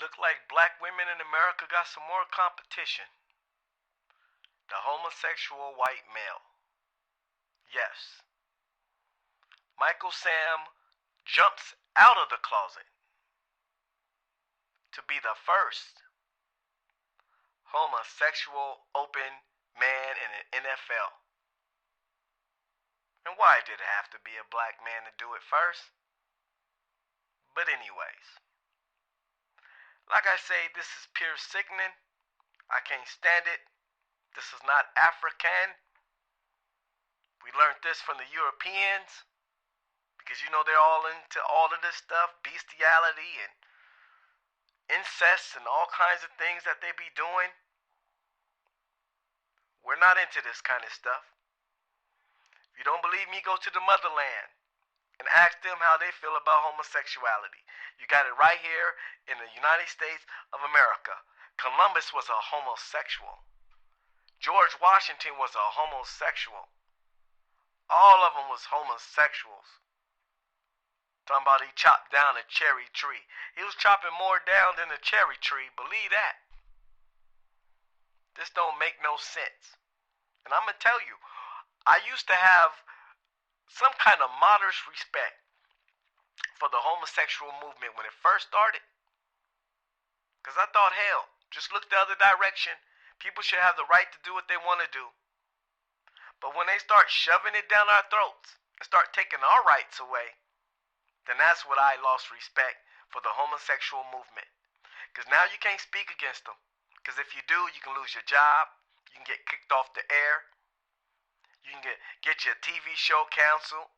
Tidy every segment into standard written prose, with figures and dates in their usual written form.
Look like black women in America got some more competition. The homosexual white male. Yes. Michael Sam jumps out of the closet to be the first homosexual open man in the NFL. And why did it have to be a black man to do it first? But anyways, like I say, this is pure sickening. I can't stand it. This is not African. We learned this from the Europeans because they're all into all of this stuff, bestiality and incest and all kinds of things that they be doing. We're not into this kind of stuff. If you don't believe me, go to the motherland and ask them how they feel about homosexuality. You got it right here in the United States of America. Columbus was a homosexual. George Washington was a homosexual. All of them was homosexuals. Talking about he chopped down a cherry tree. He was chopping more down than a cherry tree. Believe that. This don't make no sense. And I'm going to tell you, I used to have some kind of modest respect for the homosexual movement when it first started. Because I thought, hell, just look the other direction. People should have the right to do what they want to do. But when they start shoving it down our throats and start taking our rights away, then that's when I lost respect for the homosexual movement. Because now you can't speak against them. Because if you do, you can lose your job. You can get kicked off the air. You can get your TV show canceled.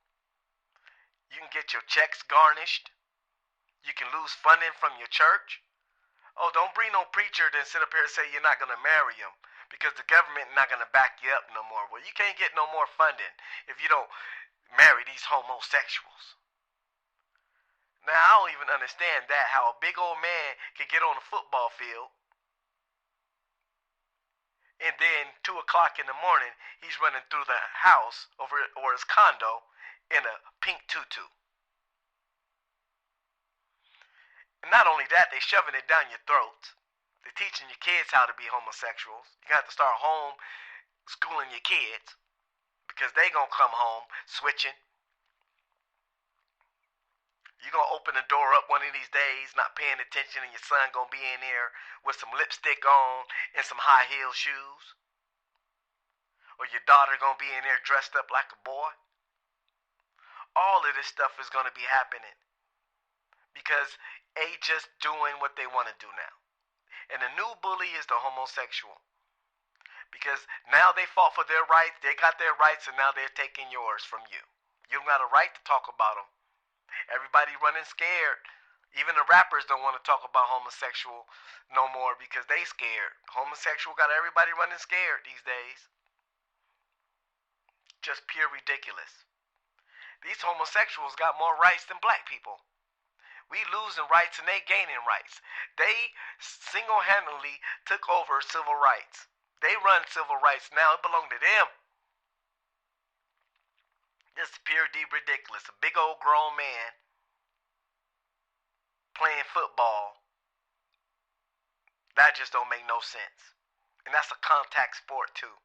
You can get your checks garnished. You can lose funding from your church. Oh, don't bring no preacher then sit up here and say you're not going to marry him because the government not going to back you up no more. Well, you can't get no more funding if you don't marry these homosexuals. Now, I don't even understand that, how a big old man can get on a football field and then 2 o'clock in the morning, he's running through the house or his condo in a pink tutu. And not only that, they shoving it down your throats. They're teaching your kids how to be homosexuals. You got to start home schooling your kids because they gonna come home switching. You're going to open the door up one of these days, not paying attention, and your son going to be in there with some lipstick on and some high heel shoes. Or your daughter going to be in there dressed up like a boy. All of this stuff is going to be happening because they just doing what they want to do now. And the new bully is the homosexual. Because now they fought for their rights, they got their rights, and now they're taking yours from you. You don't got a right to talk about them. Everybody running scared. Even the rappers don't want to talk about homosexual no more because they scared. Homosexual got everybody running scared these days. Just pure ridiculous. These homosexuals got more rights than black people. We losing rights and they gaining rights. They single-handedly took over civil rights. They run civil rights now. It belongs to them. This is pure deep ridiculous. A big old grown man playing football. That just don't make no sense. And that's a contact sport too.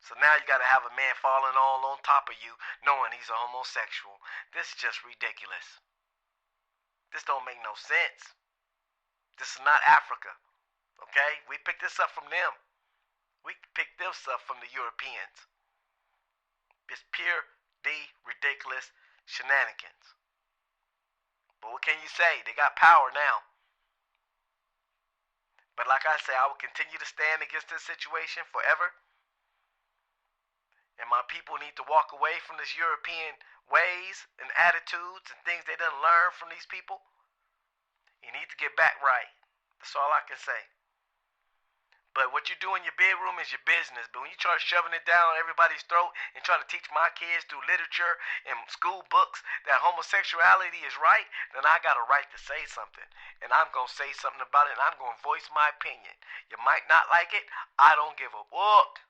So now you gotta have a man falling all on top of you knowing he's a homosexual. This is just ridiculous. This don't make no sense. This is not Africa. Okay? We picked this up from them. We picked this up from the Europeans. It's pure ridiculous shenanigans. But what can you say? They got power now. But like I say, I will continue to stand against this situation forever. And my people need to walk away from this European ways and attitudes and things they done learn from these people. You need to get back right. That's all I can say. But what you do in your bedroom is your business. But when you try shoving it down everybody's throat and trying to teach my kids through literature and school books that homosexuality is right, then I got a right to say something. And I'm going to say something about it, and I'm going to voice my opinion. You might not like it. I don't give a fuck.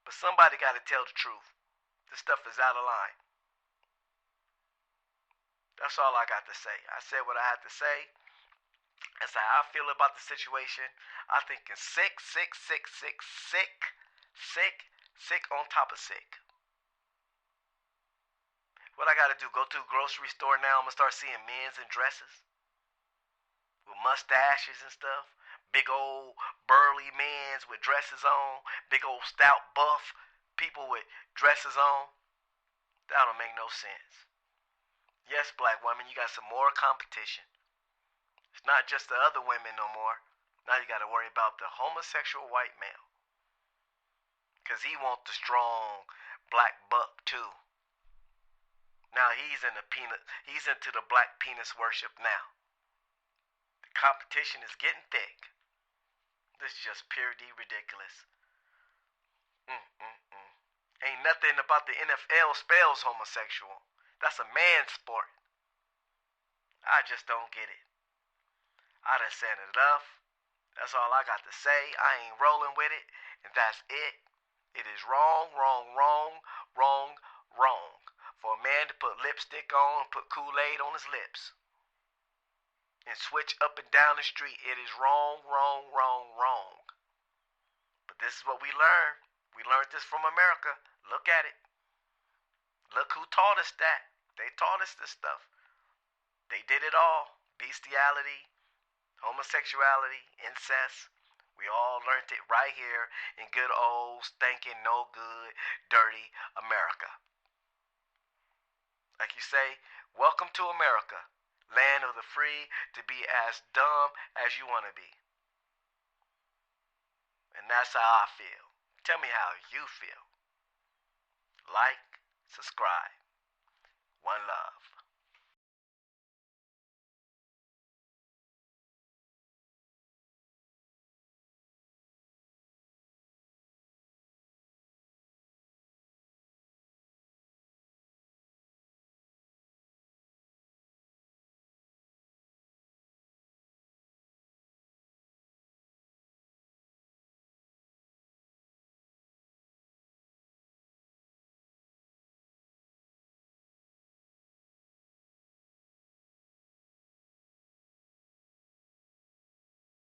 But somebody got to tell the truth. This stuff is out of line. That's all I got to say. I said what I had to say. That's how I feel about the situation. I think it's sick, sick, sick, sick, sick, sick, sick on top of sick. What I gotta do? Go to a grocery store now? I'm gonna start seeing men's in dresses with mustaches and stuff. Big old burly men's with dresses on. Big old stout buff people with dresses on. That don't make no sense. Yes, black women, you got some more competition. It's not just the other women no more. Now you gotta worry about the homosexual white male. Cause he wants the strong black buck too. Now he's into the black penis worship now. The competition is getting thick. This is just pure D ridiculous. Mm-mm-mm. Ain't nothing about the NFL spells homosexual. That's a man's sport. I just don't get it. I done said enough. That's all I got to say. I ain't rolling with it. And that's it. It is wrong, wrong, wrong, wrong, wrong for a man to put lipstick on, put Kool-Aid on his lips, and switch up and down the street. It is wrong, wrong, wrong, wrong. But this is what we learned. We learned this from America. Look at it. Look who taught us that. They taught us this stuff. They did it all. Bestiality, homosexuality, incest. We all learned it right here in good old, stinking, no good, dirty America. Like you say, welcome to America, land of the free, to be as dumb as you want to be. And that's how I feel. Tell me how you feel. Like, subscribe. One love.